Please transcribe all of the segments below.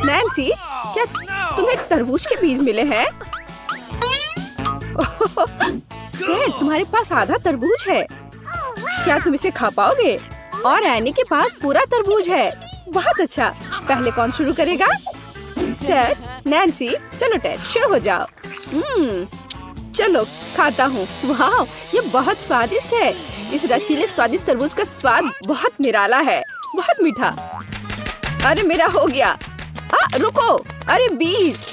Nancy, क्या तुम्हें तरबूज के बीज मिले हैं? डैड, तुम्हारे पास आधा तरबूज है। क्या तुम इसे खा पाओगे? और एनी के पास पूरा तरबूज है। बहुत अच्छा। पहले कौन शुरू करेगा? टेड, नैन्सी, चलो टेड शुरू हो जाओ। चलो खाता हूँ। वाह, ये बहुत स्वादिष्ट है। इस रसीले स्वादिष्ट तरबूज का स्वाद बहुत निराला है, बहुत मीठा। अरे मेरा हो गया। रुको, अरे बीज।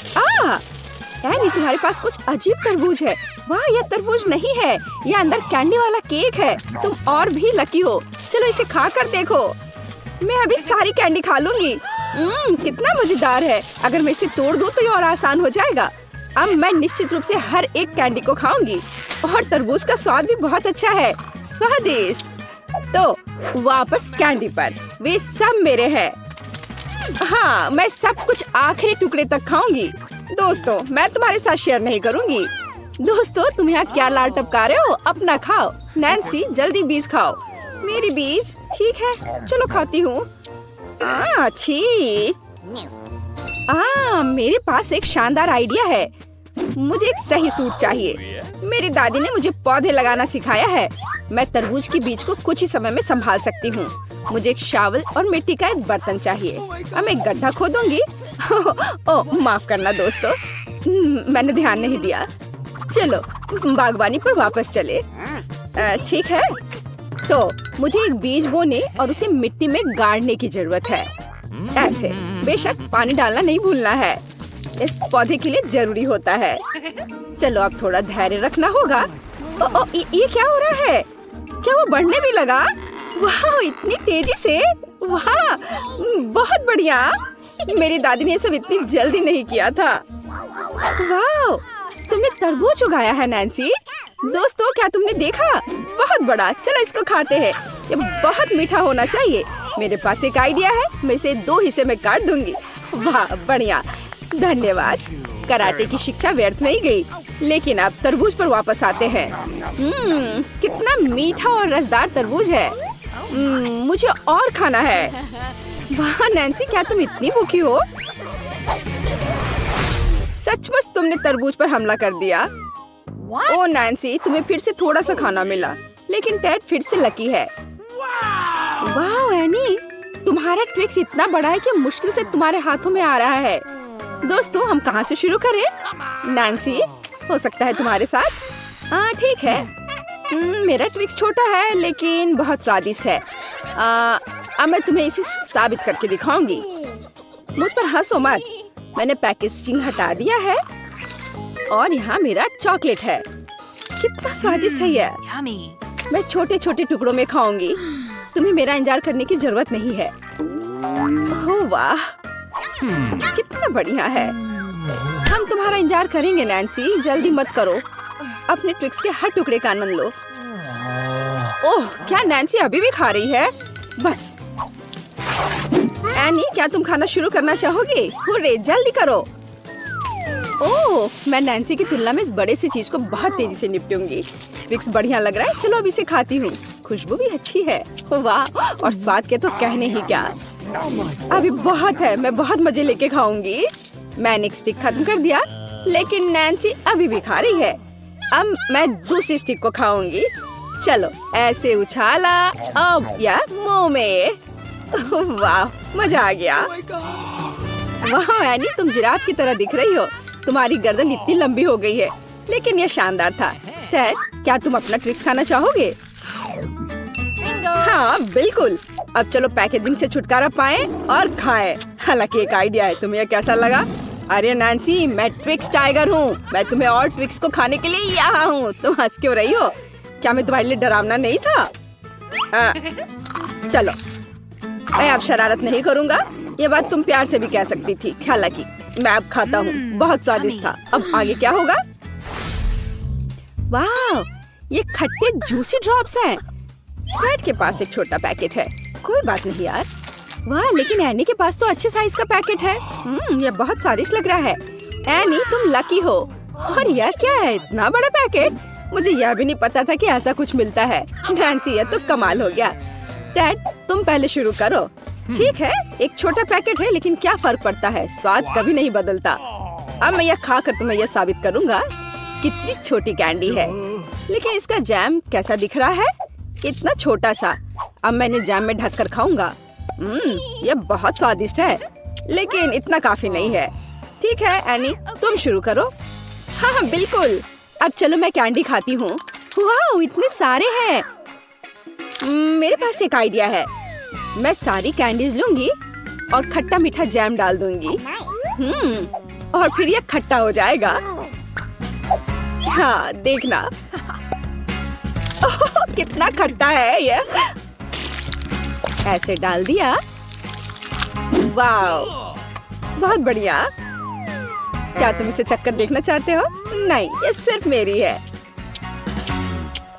एनी, तुम्हारे पास कुछ अजीब तरबूज है। वाह, यह तरबूज नहीं है, यह अंदर कैंडी वाला केक है। तुम और भी लकी हो। चलो इसे खा कर देखो। मैं अभी सारी कैंडी खा लूंगी। कितना मजेदार है। अगर मैं इसे तोड़ दूं तो ये और आसान हो जाएगा। अब मैं निश्चित रूप से हर एक कैंडी को खाऊंगी। और तरबूज का स्वाद भी बहुत अच्छा है, स्वादिष्ट। तो वापस कैंडी पर। वे सब मेरे हैं। हाँ, मैं सब कुछ आखिरी टुकड़े तक खाऊंगी। दोस्तों, मैं तुम्हारे साथ शेयर नहीं करूंगी। दोस्तों, तुम यहाँ क्या लाल टपका रहे हो? अपना खाओ। नैन्सी, जल्दी बीज खाओ। मेरी बीज? ठीक है, चलो खाती हूँ। अच्छी। मेरे पास एक शानदार आइडिया है। मुझे एक सही सूट चाहिए। मेरी दादी ने मुझे पौधे लगाना सिखाया है। मैं तरबूज की बीज को कुछ ही समय में संभाल सकती हूँ। मुझे एक शावल और मिट्टी का एक बर्तन चाहिए। अब मैं गड्ढा खोदूंगी। ओह, माफ करना दोस्तों, मैंने ध्यान नहीं दिया। चलो बागवानी पर वापस चले। ठीक है, तो मुझे एक बीज बोने और उसे मिट्टी में गाड़ने की जरूरत है। ऐसे, बेशक पानी डालना नहीं भूलना है। इस पौधे के लिए जरूरी होता है। चलो अब थोड़ा धैर्य रखना होगा। ये क्या हो रहा है? क्या वो बढ़ने भी लगा? वाह, इतनी तेजी से! वाह, बहुत बढ़िया। मेरी दादी ने सब इतनी जल्दी नहीं किया था। वाह, तुमने तरबूज उगाया है नैन्सी। दोस्तों, क्या तुमने देखा? बहुत बड़ा। चलो इसको खाते हैं। ये बहुत मीठा होना चाहिए। मेरे पास एक आइडिया है। मैं इसे 2 हिस्से में काट दूंगी। वाह, बढ़िया, धन्यवाद। कराटे की शिक्षा व्यर्थ नहीं गई। लेकिन अब तरबूज पर वापस आते हैं। कितना मीठा और रसदार तरबूज है। मुझे और खाना है। वाह नैन्सी, क्या तुम इतनी भूखी हो? सचमुच तुमने तरबूज पर हमला कर दिया। ओ नैन्सी, तुम्हें फिर से थोड़ा सा खाना मिला। लेकिन टेड फिर से लकी है। वाह एनी, तुम्हारा ट्विक्स इतना बड़ा है कि मुश्किल से तुम्हारे हाथों में आ रहा है। दोस्तों, हम कहाँ से शुरू करें? नैन्सी, हो सकता है तुम्हारे साथ। ठीक है। मेरा ट्विक्स छोटा है लेकिन बहुत स्वादिष्ट है। अब मैं तुम्हें इसे साबित करके दिखाऊंगी। मुझ पर हंसो मत। मैंने पैकेजिंग हटा दिया है और यहाँ मेरा चॉकलेट है। कितना स्वादिष्ट है ये। मैं छोटे छोटे टुकड़ों में खाऊंगी। तुम्हें मेरा इंतजार करने की जरूरत नहीं है। ओह वाह, कितना बढ़िया है। हम तुम्हारा इंतजार करेंगे नैन्सी, जल्दी मत करो। अपने ट्विक्स के हर टुकड़े का आनंद लो। ओह, क्या नैन्सी अभी भी खा रही है? बस। एनी, क्या तुम खाना शुरू करना चाहोगी? हुर्रे, जल्दी करो। ओह, मैं नैन्सी की तुलना में इस बड़े सी चीज को बहुत तेजी से निपटूंगी। ट्विक्स बढ़िया लग रहा है। चलो अब इसे खाती हूँ। खुशबू भी अच्छी है। वाह, और स्वाद के तो कहने ही क्या। अभी बहुत है, मैं बहुत मजे लेके खाऊंगी। मैंने एक स्टिक खत्म कर दिया, लेकिन नैन्सी अभी भी खा रही है। अब मैं दूसरी स्टिक को खाऊंगी। चलो ऐसे उछाला, अब या मुंह में। वाह, मजा आ गया। वाह एनी, तुम जिराफ की तरह दिख रही हो। तुम्हारी गर्दन इतनी लंबी हो गई है, लेकिन यह शानदार था। टेड, क्या तुम अपना ट्विक्स खाना चाहोगे? हाँ बिल्कुल। अब चलो पैकेजिंग से छुटकारा पाएं और खाएं। हालांकि एक आइडिया है। तुम्हें यह कैसा लगा? अरे नैन्सी, मैं ट्विक्स टाइगर हूँ। मैं तुम्हें और ट्विक्स को खाने के लिए यहाँ हूँ। तुम हंस क्यों रही हो? क्या मैं तुम्हारे लिए डरावना नहीं था? चलो, मैं अब शरारत नहीं करूँगा। ये बात तुम प्यार से भी कह सकती थी। हालांकि मैं अब खाता हूँ। बहुत स्वादिष्ट था। अब आगे क्या होगा? वाह, ये खट्टे जूसी ड्रॉप्स हैं। टेड के पास एक छोटा पैकेट है। कोई बात नहीं यार। वाह, लेकिन एनी के पास तो अच्छे साइज का पैकेट है। ये बहुत स्वादिष्ट लग रहा है। एनी, तुम लकी हो। और यह क्या है, इतना बड़ा पैकेट? मुझे यह भी नहीं पता था कि ऐसा कुछ मिलता है। नैन्सी, यह तो कमाल हो गया। टेड, तुम पहले शुरू करो। ठीक है, एक छोटा पैकेट है, लेकिन क्या फर्क पड़ता है, स्वाद कभी नहीं बदलता। अब मैं यह खाकर तुम्हें यह साबित करूंगा कितनी छोटी कैंडी है। लेकिन इसका जैम कैसा दिख रहा है, इतना छोटा सा। अब मैं इन्हें जैम में ढककर खाऊंगा। यह बहुत स्वादिष्ट है, लेकिन इतना काफी नहीं है। ठीक है एनी, तुम शुरू करो। हाँ, बिल्कुल। अब चलो मैं कैंडी खाती हूँ। वाह, इतने सारे हैं। मेरे पास एक आइडिया है। मैं सारी कैंडीज लूंगी और खट्टा मीठा जैम डाल दूंगी। और फिर यह खट्टा हो जाएगा। हाँ, देखना। ओह, कितना खट्टा है यह। ऐसे डाल दिया। वाह, बहुत बढ़िया। क्या तुम इसे चक्कर देखना चाहते हो? नहीं, ये सिर्फ मेरी है।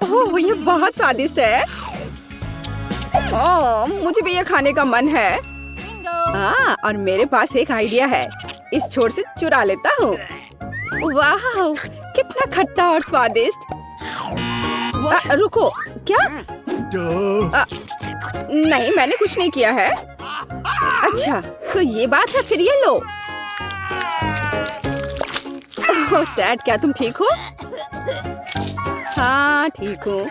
ओह, ये बहुत स्वादिष्ट है। ओह, मुझे भी ये खाने का मन है। हाँ, और मेरे पास एक आइडिया है। इस छोर से चुरा लेता हूँ। वाह, कितना खट्टा और स्वादिष्ट। रुको, क्या? नहीं, मैंने कुछ नहीं किया है। अच्छा, तो ये बात है, फिर ये लो। ओह चैट, क्या तुम ठीक हो? हाँ, ठीक हूँ।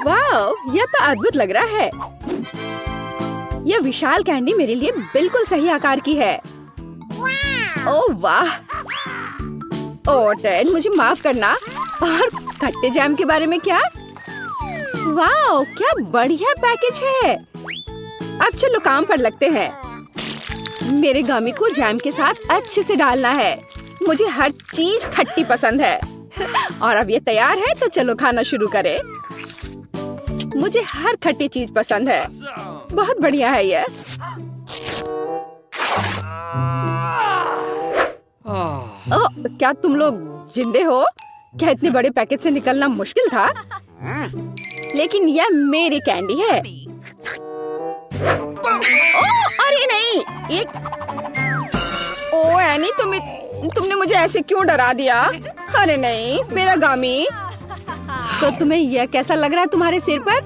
वाह, यह तो अद्भुत लग रहा है। यह विशाल कैंडी मेरे लिए बिल्कुल सही आकार की है। ओह वाह। ओह टेड, मुझे माफ करना। और खट्टे जैम के बारे में क्या? वाह, क्या बढ़िया पैकेज है। अब चलो काम पर लगते हैं। मेरे गमी को जैम के साथ अच्छे से डालना है। मुझे हर चीज खट्टी पसंद है। और अब ये तैयार है, तो चलो खाना शुरू करें। मुझे हर खट्टी चीज पसंद है। बहुत बढ़िया है ये। ओह, क्या तुम लोग जिंदे हो? क्या इतने बड़े पैकेट से निकलना मुश्किल था? लेकिन यह मेरी कैंडी है। ओह, अरे नहीं, ओह एनी, तुमने मुझे ऐसे क्यों डरा दिया? अरे नहीं, मेरा गामी। तो तुम्हें यह कैसा लग रहा है तुम्हारे सिर पर?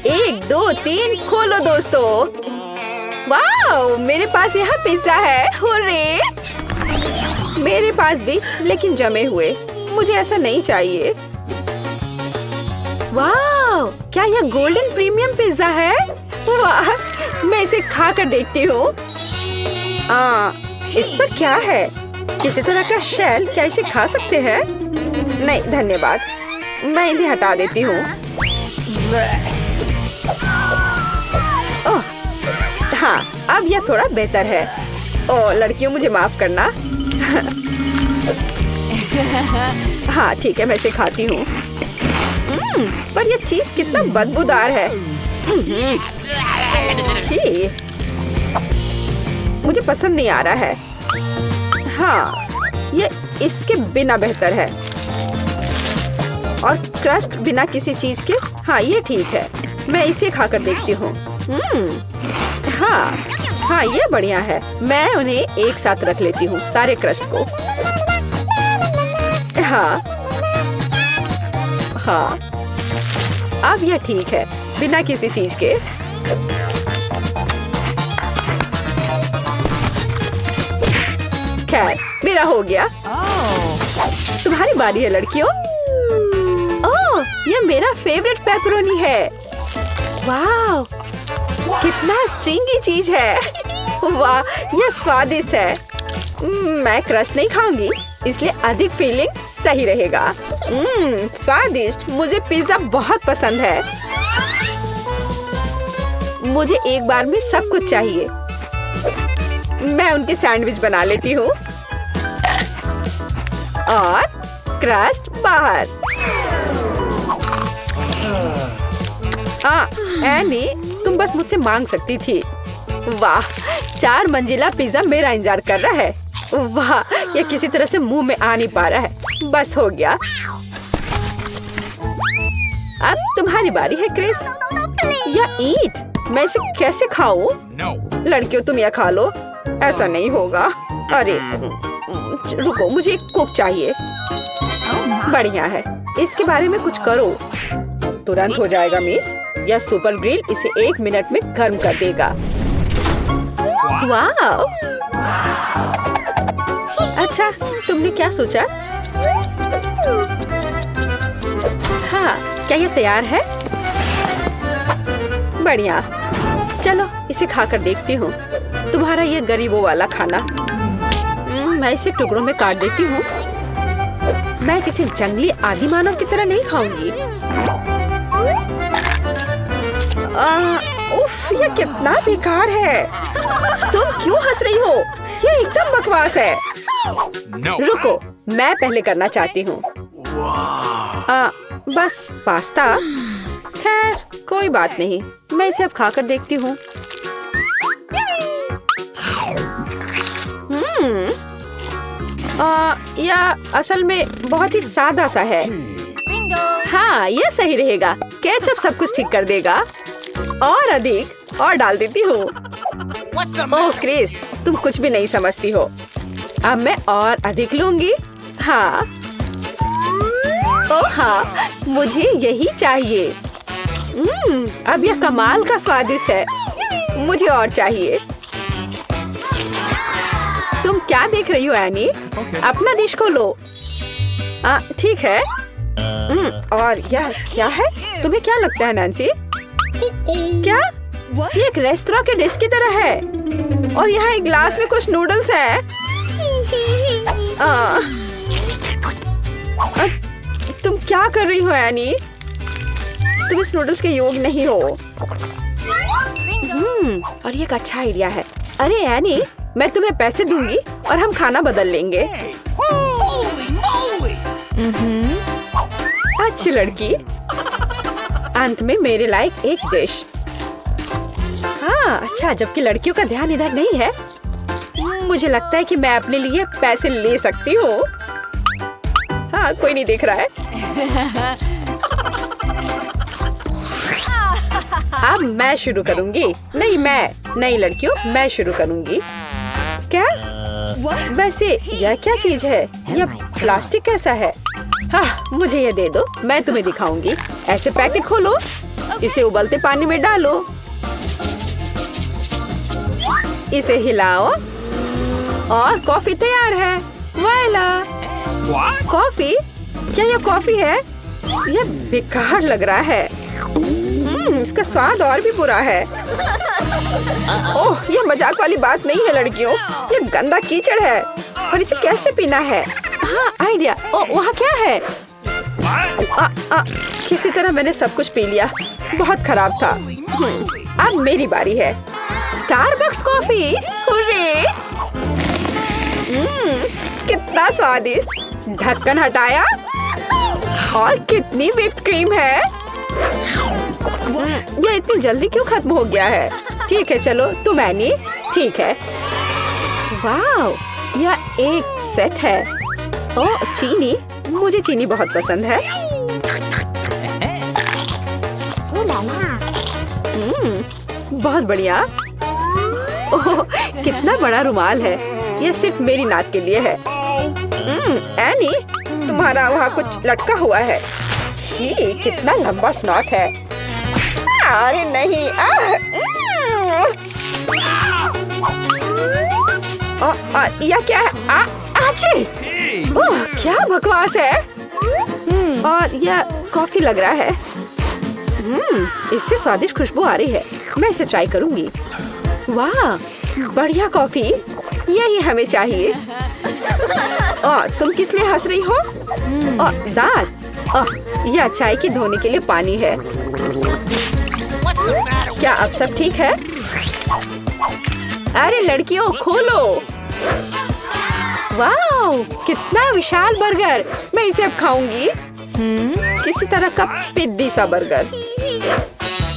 1, 2, 3, खोलो दोस्तों। वाह, मेरे पास यहाँ पिज्जा है। हुर्रे! मेरे पास भी, लेकिन जमे हुए। मुझे ऐसा नहीं चाहिए। वाह, क्या यह गोल्डन प्रीमियम पिज्जा है? वाह, मैं इसे खाकर देखती हूँ। इस पर क्या है? किसी तरह का शेल? क्या इसे खा सकते हैं? नहीं धन्यवाद, मैं इन्हें हटा देती हूँ। ओह, हाँ, अब यह थोड़ा बेहतर है। ओह लड़कियों, मुझे माफ करना। हाँ ठीक है, मैं इसे खाती हूँ। पर यह चीज कितना बदबूदार है। छी, मुझे पसंद नहीं आ रहा है। हाँ, ये इसके बिना बेहतर है। और क्रस्ट बिना किसी चीज के। हाँ, ये ठीक है, मैं इसे खाकर देखती हूँ। हाँ, ये बढ़िया है। मैं उन्हें एक साथ रख लेती हूँ, सारे क्रस्ट को। हाँ, अब यह ठीक है, बिना किसी चीज के। खैर, मेरा हो गया। तुम्हारी बारी है लड़कियों। ओह, यह मेरा फेवरेट पेपरोनी है। वाह, कितना स्ट्रिंगी चीज है। वाह, यह स्वादिष्ट है। मैं क्रश नहीं खाऊंगी, इसलिए अधिक फीलिंग सही रहेगा। स्वादिष्ट। मुझे पिज्जा बहुत पसंद है। मुझे एक बार में सब कुछ चाहिए। मैं उनके सैंडविच बना लेती हूँ और क्रस्ट बाहर। एनी, तुम बस मुझसे मांग सकती थी। वाह, 4 मंजिला पिज्जा मेरा इंतजार कर रहा है। वाह, ये किसी तरह से मुंह में आ नहीं पा रहा है। बस हो गया। अब तुम्हारी बारी है क्रिस। या ईट, मैं इसे कैसे खाऊं? लड़कियों, तुम यह खा लो। ऐसा नहीं होगा। अरे रुको, मुझे एक कुक चाहिए। बढ़िया है, इसके बारे में कुछ करो। तुरंत हो जाएगा मिस। यह सुपर ग्रिल इसे 1 मिनट में गर्म कर देगा। वाह! अच्छा, तुमने क्या सोचा? हाँ, क्या यह तैयार है? बढ़िया। चलो इसे खाकर देखती हूँ। तुम्हारा ये गरीबों वाला खाना। मैं इसे टुकड़ों में काट देती हूँ। मैं किसी जंगली आदि मानव की तरह नहीं खाऊंगी। उफ, ये कितना बेकार है। तुम क्यों हंस रही हो? ये एकदम बकवास है। रुको, मैं पहले करना चाहती हूँ। बस पास्ता। खैर कोई बात नहीं, मैं इसे अब खाकर देखती हूँ। यह असल में बहुत ही सादा सा है। हाँ, ये सही रहेगा। केचप सब कुछ ठीक कर देगा। और अधिक और डाल देती हूँ। ओह क्रिस, तुम कुछ भी नहीं समझती हो। अब मैं और अधिक लूंगी। हाँ, ओह हाँ, मुझे यही चाहिए। अब यह कमाल का स्वादिष्ट है। मुझे और चाहिए। तुम क्या देख रही हो एनी? अपना डिश को लो। ठीक है। और यह क्या है? तुम्हें क्या लगता है नैन्सी? क्या? ये एक रेस्टोरेंट के डिश की तरह है। और यहाँ एक ग्लास में कुछ नूडल्स है। तुम क्या कर रही हो एनी? तुम इस नूडल्स के योग्य नहीं हो। और ये एक अच्छा आइडिया है। अरे एनी, मैं तुम्हें पैसे दूंगी और हम खाना बदल लेंगे। अच्छी लड़की। अंत में मेरे लायक एक डिश। हाँ, अच्छा, जबकि लड़कियों का ध्यान इधर नहीं है। मुझे लगता है कि मैं अपने लिए पैसे ले सकती हूँ। हाँ, कोई नहीं देख रहा है। अब मैं शुरू करूंगी। नहीं लड़कियों, मैं शुरू करूंगी। क्या? वैसे यह क्या चीज है? यह प्लास्टिक कैसा है? हाँ, मुझे ये दे दो, मैं तुम्हें दिखाऊंगी। ऐसे पैकेट खोलो, इसे उबलते पानी में डालो, इसे हिलाओ और कॉफी तैयार है। वाला! कॉफी? क्या यह कॉफी है? यह बेकार लग रहा है। इसका स्वाद और भी बुरा है। ओह, यह मजाक वाली बात नहीं है लड़कियों। यह गंदा कीचड़ है और इसे कैसे पीना है? हाँ, आइडिया। ओह, वहाँ क्या है? किसी तरह मैंने सब कुछ पी लिया। बहुत खराब था। अब मेरी बारी है। Starbucks coffee. हुर्रे! कितना स्वादिष्ट। ढक्कन हटाया और कितनी व्हिप्ड क्रीम है। यह इतनी जल्दी क्यों खत्म हो गया है? ठीक है, चलो तुम एनी। ठीक है। वाह, यह एक सेट है। ओह, चीनी। मुझे चीनी बहुत पसंद है। बहुत बढ़िया। ओह, कितना बड़ा रुमाल है। यह सिर्फ मेरी नाक के लिए है। एनी, तुम्हारा वहाँ कुछ लटका हुआ है। छी, कितना लंबा स्नॉट है। अरे नहीं। यह क्या है? ओह, क्या बकवास है। और यह कॉफी लग रहा है। इससे स्वादिष्ट खुशबू आ रही है। मैं इसे ट्राई करूंगी। वाह, बढ़िया कॉफी। यही हमें चाहिए। तुम किस लिए हंस रही हो? दांत। यह चाय की धोने के लिए पानी है। क्या अब सब ठीक है? अरे लड़कियों, खोलो। वाह, कितना विशाल बर्गर। मैं इसे अब खाऊंगी। किसी तरह का पिद्दी सा बर्गर।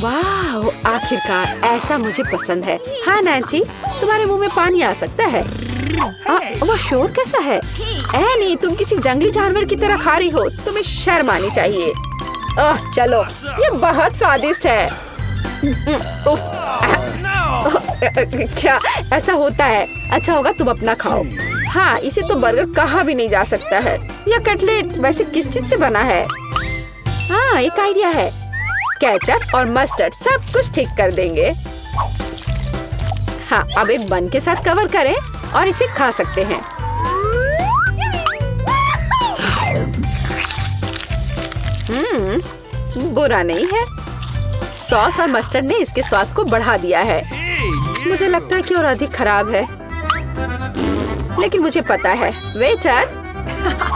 वाह, आखिरकार ऐसा मुझे पसंद है। हाँ नैन्सी, तुम्हारे मुंह में पानी आ सकता है। वो शोर कैसा है? नहीं, तुम किसी जंगली जानवर की तरह खा रही हो। तुम्हें शर्म आनी चाहिए। चलो, ये बहुत स्वादिष्ट है। क्या ऐसा होता है? अच्छा होगा तुम अपना खाओ। हाँ, इसे तो बर्गर कहा भी नहीं जा सकता है। यह कटलेट वैसे किस चीज से बना है? हाँ, एक आइडिया है। केचप और मस्टर्ड सब कुछ ठीक कर देंगे। हाँ, अब एक बन के साथ कवर करें और इसे खा सकते हैं। बुरा नहीं है। सॉस और मस्टर्ड ने इसके स्वाद को बढ़ा दिया है। मुझे लगता है कि और अधिक खराब है, लेकिन मुझे पता है। वेटर,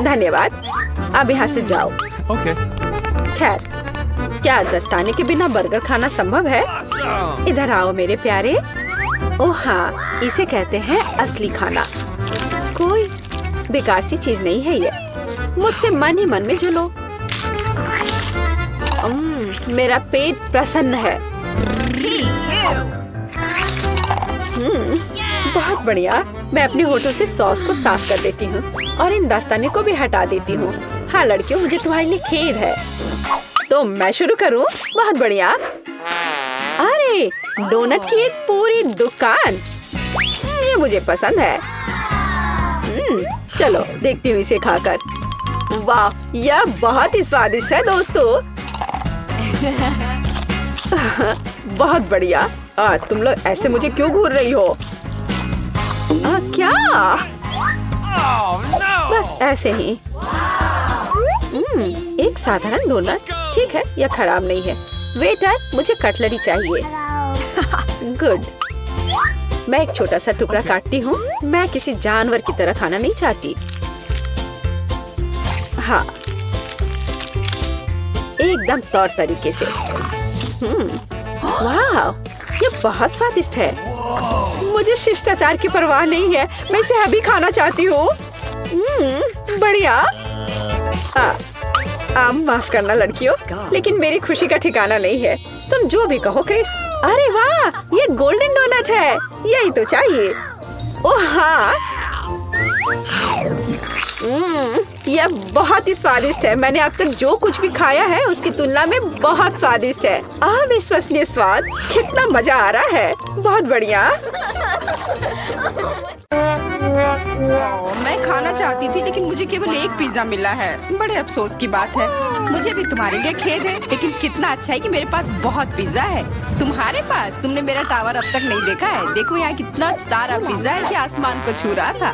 धन्यवाद। अब यहाँ से जाओ। खैर, क्या दस्ताने के बिना बर्गर खाना संभव है? इधर आओ मेरे प्यारे। ओह हाँ, इसे कहते हैं असली खाना। कोई बेकार सी चीज नहीं है ये। मुझसे मन ही मन में जलो। मेरा पेट प्रसन्न है। बहुत बढ़िया। मैं अपने होठों से सॉस को साफ कर देती हूँ और इन दस्ताने को भी हटा देती हूँ। हाँ लड़कियों, मुझे तुम्हारे लिए खेद है। तो मैं शुरू करूँ? बहुत बढ़िया। अरे, डोनट की एक पूरी दुकान। ये मुझे पसंद है। चलो देखती हूँ इसे खाकर। वाह, यह बहुत ही स्वादिष्ट है दोस्तों। बहुत बढ़िया। तुम लोग ऐसे मुझे क्यों घूर रही हो? क्या? बस ऐसे ही। एक साधारण डोनट। ठीक है, यह खराब नहीं है। वेटर, मुझे कटलरी चाहिए। गुड। मैं एक छोटा सा टुकड़ा काटती हूँ। मैं किसी जानवर की तरह खाना नहीं चाहती। हाँ, एकदम तौर तरीके से। वाह, ये बहुत स्वादिष्ट है। मुझे शिष्टाचार की परवाह नहीं है। मैं इसे अभी खाना चाहती हूँ। बढ़िया। माफ करना लड़कियों, लेकिन मेरी खुशी का ठिकाना नहीं है। तुम जो भी कहो क्रिस। अरे वाह, ये गोल्डन डोनट है। यही तो चाहिए। ओह हाँ, यह बहुत ही स्वादिष्ट है। मैंने अब तक जो कुछ भी खाया है उसकी तुलना में बहुत स्वादिष्ट है। अविश्वसनीय स्वाद। कितना मजा आ रहा है। बहुत बढ़िया। मैं खाना चाहती थी, लेकिन मुझे केवल एक पिज्जा मिला है। बड़े अफसोस की बात है। मुझे भी तुम्हारे लिए खेद है, लेकिन कितना अच्छा है कि मेरे पास बहुत पिज्जा है। तुम्हारे पास? तुमने मेरा टावर अब तक नहीं देखा है। देखो यहाँ कितना सारा पिज्जा है कि आसमान को छू रहा था।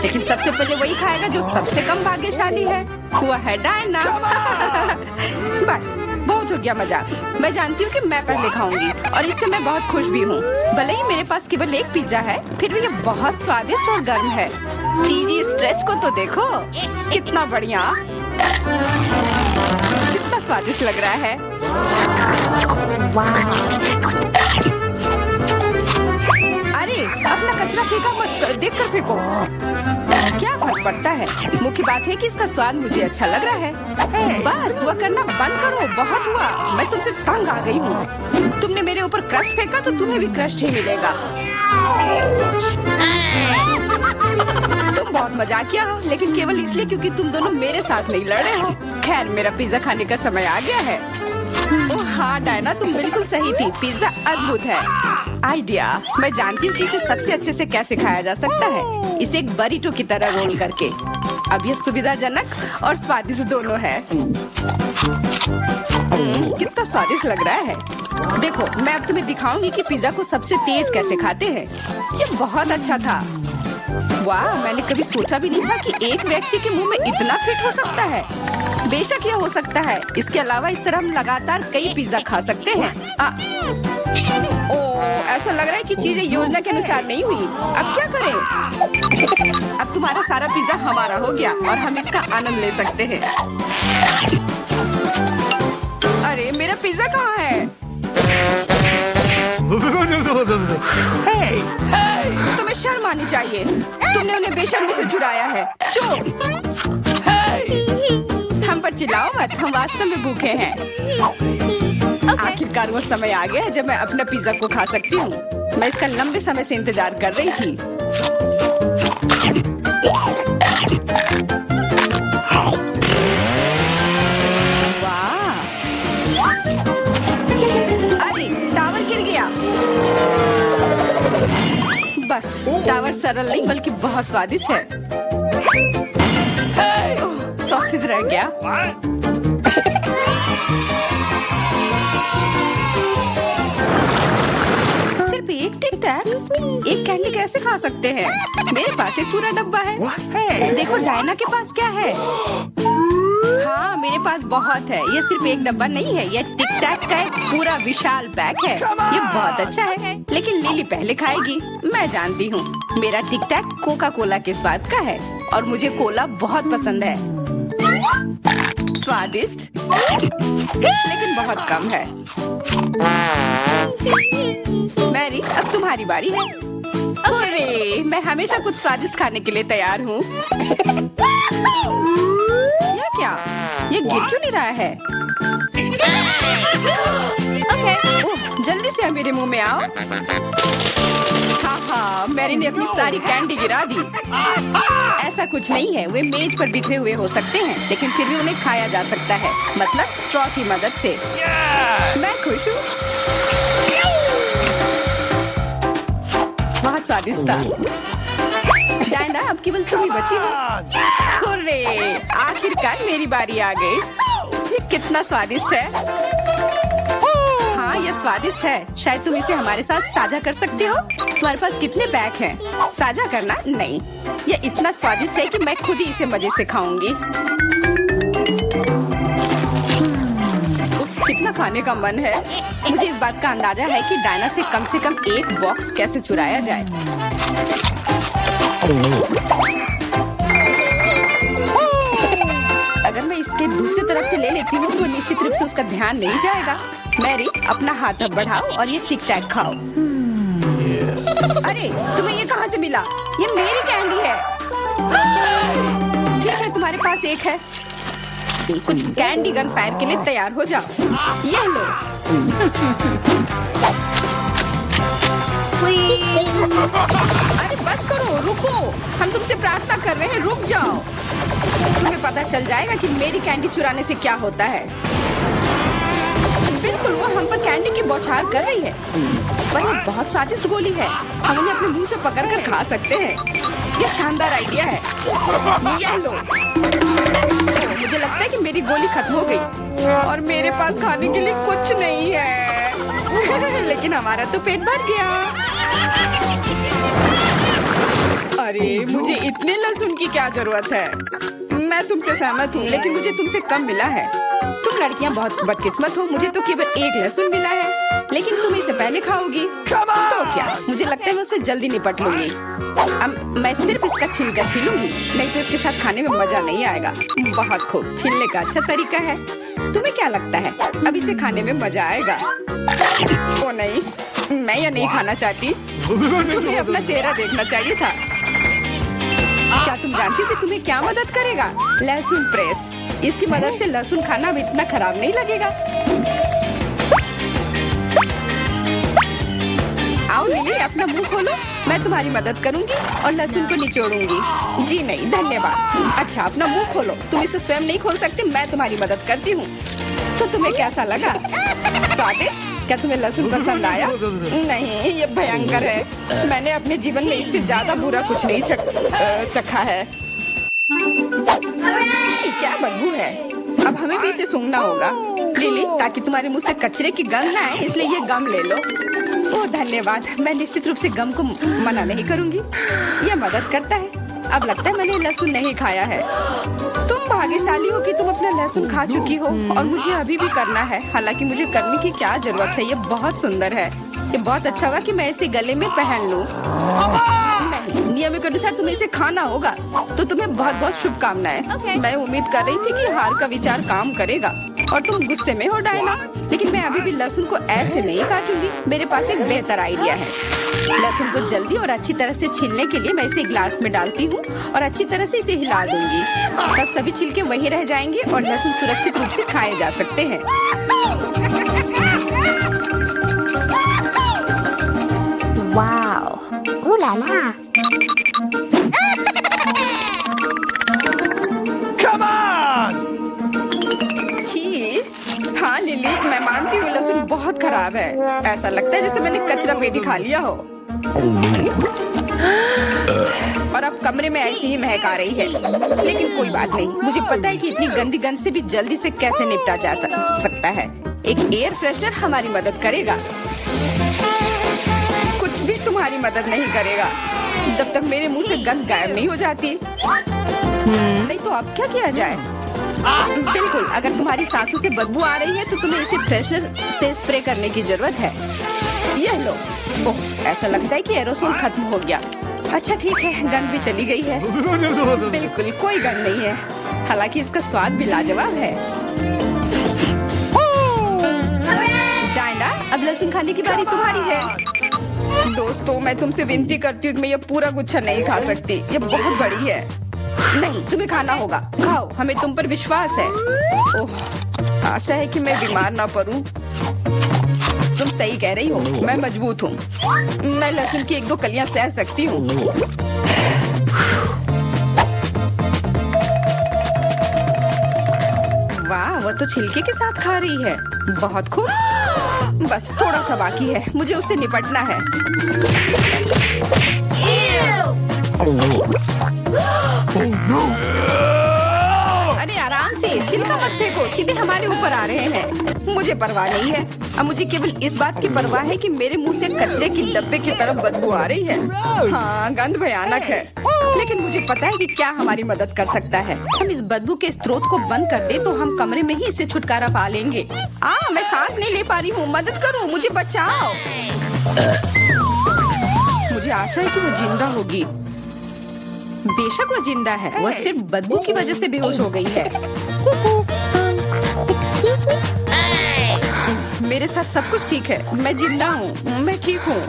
लेकिन सबसे पहले वही खाएगा जो सबसे कम भाग्यशाली है। वो है डायना। बस बहुत हो गया मजाक। मैं जानती हूँ कि मैं पहले खाऊंगी और इससे मैं बहुत खुश भी हूँ। भले ही मेरे पास केवल एक पिज्जा है, फिर भी ये बहुत स्वादिष्ट और गर्म है। चीजी स्ट्रेच को तो देखो, कितना बढ़िया। कितना स्वादिष्ट लग रहा है। अरे, अपना कचरा फेंका मत, देखकर फेंको। क्या फर्क पड़ता है? मुख्य बात है कि इसका स्वाद मुझे अच्छा लग रहा है। बस वह करना बंद करो। बहुत हुआ। मैं तुमसे तंग आ गई हूँ। तुमने मेरे ऊपर क्रस्ट फेंका तो तुम्हें भी क्रस्ट ही मिलेगा। तुम बहुत मजाकिया हो, लेकिन केवल इसलिए क्योंकि तुम दोनों मेरे साथ नहीं लड़े हो। खैर, मेरा पिज्जा खाने का समय आ गया है। ओह हाँ डायना, तुम बिल्कुल सही थी। पिज्जा अद्भुत है। आइडिया। मैं जानती हूँ कि इसे सबसे अच्छे से कैसे खाया जा सकता है। इसे एक बरीटो की तरह रोल करके। अब यह सुविधाजनक और स्वादिष्ट दोनों है। कितना स्वादिष्ट लग रहा है। देखो, मैं अब तुम्हें दिखाऊंगी कि पिज्जा को सबसे तेज कैसे खाते हैं। ये बहुत अच्छा था। वाह, मैंने कभी सोचा भी नहीं था कि एक व्यक्ति के मुंह में इतना फिट हो सकता है। बेशक यह हो सकता है। इसके अलावा इस तरह हम लगातार कई पिज्जा खा सकते हैं। ऐसा लग रहा है कि चीजें योजना के अनुसार नहीं हुई। अब क्या करें? अब तुम्हारा सारा पिज्जा हमारा हो गया और हम इसका आनंद ले सकते हैं। अरे, मेरा पिज्जा कहाँ है? तुम्हें शर्म आनी चाहिए। तुमने उन्हें बेशर्मी से चुराया है। चोर! हम पर चिल्लाओ मत। हम वास्तव में भूखे हैं। आखिरकार वो समय आ गया है जब मैं अपना पिज्जा को खा सकती हूँ। मैं इसका लंबे समय से इंतजार कर रही थी। वाह! अरे, टावर गिर गया। बस, टावर सरल नहीं बल्कि बहुत स्वादिष्ट है। सॉसेज रह गया। टैक एक कैंडी कैसे खा सकते हैं? मेरे पास एक पूरा डब्बा है। देखो डायना के पास क्या है। हाँ मेरे पास बहुत है। ये सिर्फ एक डब्बा नहीं है, ये टिक टैक का एक पूरा विशाल बैग है। ये बहुत अच्छा है, लेकिन लिली पहले खाएगी। मैं जानती हूँ मेरा टिक टैक कोका कोला के स्वाद का है और मुझे कोला बहुत पसंद है। स्वादिष्ट लेकिन बहुत कम है। मैरी अब तुम्हारी बारी है। अरे मैं हमेशा कुछ स्वादिष्ट खाने के लिए तैयार हूँ। यह क्या? ये गिर क्यों नहीं रहा है? ओह, जल्दी से मेरे मुंह में आओ। हाँ, मैरी ने अपनी सारी कैंडी गिरा दी। ऐसा कुछ नहीं है, वे मेज पर बिखरे हुए हो सकते हैं, लेकिन फिर भी उन्हें खाया जा सकता है, मतलब स्ट्रॉ की मदद से। मैं खुश हूँ। बहुत स्वादिष्ट था। डायना अब केवल तुम ही बची हो। हुर्रे, आखिरकार मेरी बारी आ गई। ये कितना स्वादिष्ट है। हाँ ये स्वादिष्ट है। शायद तुम इसे हमारे साथ साझा कर सकते हो। तुम्हारे पास कितने बैग हैं? साझा करना नहीं। ये इतना स्वादिष्ट है कि मैं खुद ही इसे मजे से खाऊंगी। कितना खाने का मन है। मुझे इस बात का अंदाजा है कि डायना से कम एक बॉक्स कैसे चुराया जाए। अगर मैं इसके दूसरी तरफ से ले लेती हूँ तो निश्चित रूप से उसका ध्यान नहीं जाएगा। मैरी अपना हाथ अब बढ़ाओ और ये टिक टैक खाओ। अरे तुम्हें ये कहाँ से मिला? ये मेरी कैंडी है। ठीक है तुम्हारे पास एक है। कुछ कैंडी गन फायर के लिए तैयार हो जाओ। ये लो। अरे बस करो, रुको। हम तुमसे प्रार्थना कर रहे हैं, रुक जाओ। तुम्हें पता चल जाएगा कि मेरी कैंडी चुराने से क्या होता है। बिल्कुल वो हम पर कैंडी की बौछार कर रही है। पर ये बहुत स्वादिष्ट गोली है। हम उन्हें अपने मुंह से पकड़कर खा सकते हैं। ये शानदार आइडिया है। ये लो। मुझे लगता है कि मेरी गोली खत्म हो गई और मेरे पास खाने के लिए कुछ नहीं है। लेकिन हमारा तो पेट भर गया। अरे मुझे इतने लहसुन की क्या जरूरत है? मैं तुमसे सहमत हूँ, लेकिन मुझे तुमसे कम मिला है। तुम लड़कियाँ बहुत बदकिस्मत हो। मुझे तो केवल एक लहसुन मिला है, लेकिन तुम इसे पहले खाओगी तो क्या? मुझे लगता है मैं उससे जल्दी निपट लूंगी। अब मैं सिर्फ इसका छिलका छीलूंगी, नहीं तो इसके साथ खाने में मजा नहीं आएगा। बहुत खूब, छीलने का अच्छा तरीका है। तुम्हें क्या लगता है अब इसे खाने में मजा आएगा? ओ नहीं, मैं यह नहीं खाना चाहती। तुम्हें अपना चेहरा देखना चाहिए था। क्या तुम जानती हो कि तुम्हें क्या मदद करेगा? लहसुन प्रेस। इसकी मदद से लहसुन खाना अब इतना खराब नहीं लगेगा। आओ लिली, अपना मुंह खोलो। मैं तुम्हारी मदद करूंगी और लहसुन को निचोड़ूंगी। जी नहीं धन्यवाद। अच्छा अपना मुंह खोलो। तुम इसे स्वयं नहीं खोल सकते, मैं तुम्हारी मदद करती हूँ। तो तुम्हें कैसा लगा? स्वादिष्ट? क्या तुम्हें लहसुन पसंद आया? नहीं ये भयंकर है। मैंने अपने जीवन में इससे ज्यादा बुरा कुछ नहीं चखा है। क्या बदबू है। अब हमें भी इसे सूंघना होगा लिली, ताकि तुम्हारे मुंह से कचरे की गंध ना आए, इसलिए ये गम ले लो। ओह धन्यवाद। मैं निश्चित रूप से गम को मना नहीं करूंगी। यह मदद करता है। अब लगता है मैंने लहसुन नहीं खाया है। तुम भाग्यशाली हो कि तुम अपना लहसुन खा चुकी हो और मुझे अभी भी करना है। हालांकि मुझे करने की क्या जरूरत है, ये बहुत सुंदर है। ये बहुत अच्छा होगा कि मैं इसे गले में पहन लूं। नहीं, नियम के अनुसार तुम्हें इसे खाना होगा। तो तुम्हें बहुत बहुत शुभकामनाएं। मैं उम्मीद कर रही थी कि हार का विचार काम करेगा और तुम गुस्से में हो डायना, लेकिन मैं अभी भी लहसुन को ऐसे नहीं काटूंगी। मेरे पास एक बेहतर आइडिया है। लहसुन को जल्दी और अच्छी तरह से छीलने के लिए मैं इसे ग्लास में डालती हूँ और अच्छी तरह से इसे हिला दूंगी। तब सभी छिलके वहीं रह जाएंगे और लहसुन सुरक्षित रूप से खाए जा सकते हैं। Wow, ooh la la। Come on! छी, हाँ लिली, मैं मानती हूँ लहसुन बहुत खराब है। ऐसा लगता है जैसे मैंने कचरा पेटी खा लिया हो। और अब कमरे में ऐसी ही महक आ रही है, लेकिन कोई बात नहीं। मुझे पता है कि इतनी गंदी गंध से भी जल्दी से कैसे निपटा जा सकता है। एक एयर फ्रेशनर हमारी मदद करेगा। कुछ भी तुम्हारी मदद नहीं करेगा जब तक मेरे मुंह से गंध गायब नहीं हो जाती। नहीं तो अब क्या किया जाए? बिल्कुल, अगर तुम्हारी सांसों से बदबू आ रही है तो तुम्हें इसे फ्रेशनर से स्प्रे करने की जरूरत है। यह लो। ओह, ऐसा लगता है कि एरोसोल खत्म हो गया। अच्छा ठीक है, गंध भी चली गई है। बिल्कुल कोई गंध नहीं है, हालांकि इसका स्वाद भी लाजवाब है। डायना, अब लहसुन खाने की बारी तुम्हारी है। दोस्तों, मैं तुमसे विनती करती हूँ कि मैं ये पूरा गुच्छा नहीं खा सकती, ये बहुत बड़ी है। नहीं, तुम्हें खाना होगा, खाओ, हमें तुम पर विश्वास है। ओह, आशा है कि मैं बीमार ना पड़ूं। तुम सही कह रही हो, मैं मजबूत हूँ। मैं लहसुन की 1-2 कलियां सह सकती हूँ। वाह, वो तो छिलके के साथ खा रही है। बहुत खूब। बस थोड़ा सा बाकी है, मुझे उससे निपटना है। अरे आराम से, छिलका मत फेंको, सीधे हमारे ऊपर आ रहे हैं। मुझे परवाह नहीं है, अब मुझे केवल इस बात की परवाह है कि मेरे मुंह से कचरे की डब्बे की तरफ बदबू आ रही है। हाँ, गंध भयानक है, लेकिन मुझे पता है कि क्या हमारी मदद कर सकता है। हम इस बदबू के स्रोत को बंद कर दे तो हम कमरे में ही इससे छुटकारा पा लेंगे। मैं सांस नहीं ले पा रही हूँ, मदद करो, मुझे बचाओ। मुझे आशा है कि वो जिंदा होगी। बेशक वो जिंदा है, वो सिर्फ बदबू की वजह से बेहोश हो गई है। Excuse me? मेरे साथ सब कुछ ठीक है, मैं जिंदा हूँ, मैं ठीक हूँ।